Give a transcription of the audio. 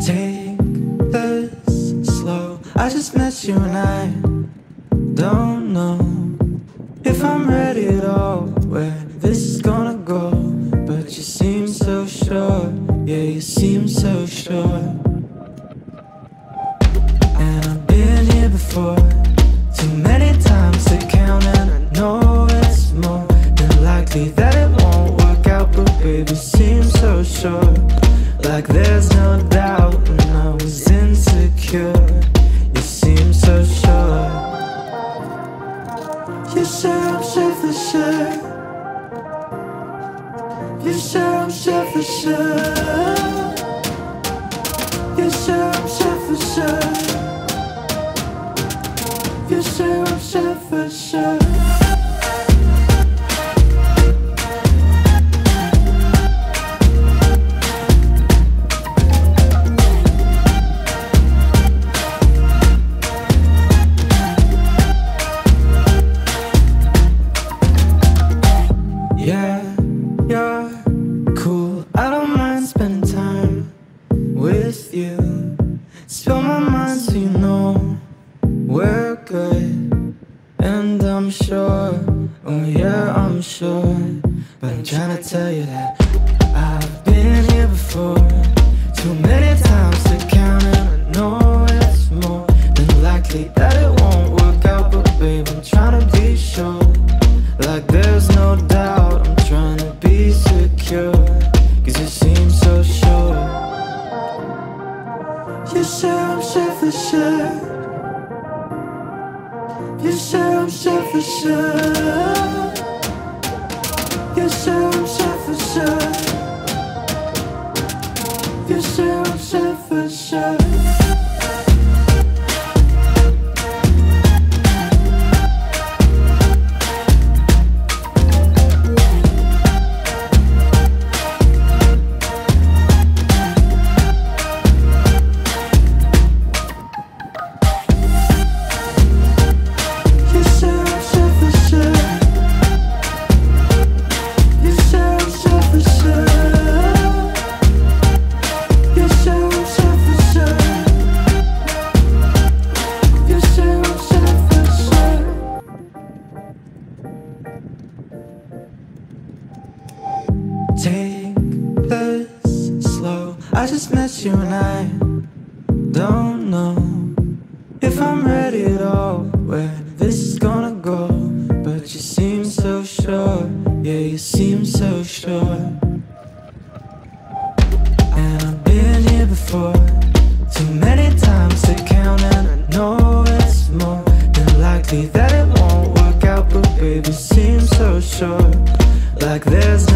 Take this slow. I just met you and I don't know if I'm ready at all, where this is gonna go. But you seem so sure, yeah, you seem so sure. And I've been here before, too many times to count, and I know it's more than likely that it won't work out. But baby, seem so sure, like there's no doubt. When I was insecure, you seem so sure. You say I'm sure for sure. You say I'm sure for sure. You say I'm sure for sure. You say I'm sure for sure. Yeah, you're cool. I don't mind spending time with you. Spill my mind so you know we're good. And I'm sure, oh yeah, I'm sure. But I'm trying to tell you that I've been here before, too many times to count, and I know it's more than likely that it won't work out. But babe, I'm trying to be sure, like there's no doubt. I'm trying to be secure, cause you seem so sure. You say I'm sure for sure. You say I'm sure for sure. You say I'm sure for sure. You say I'm sure for sure. Take this slow. I just met you and I don't know if I'm ready at all, where this is gonna go. But you seem so sure, yeah, you seem so sure. And I've been here before, too many times to count, and I know it's more than likely that it won't work out. But baby, seem so sure, like there's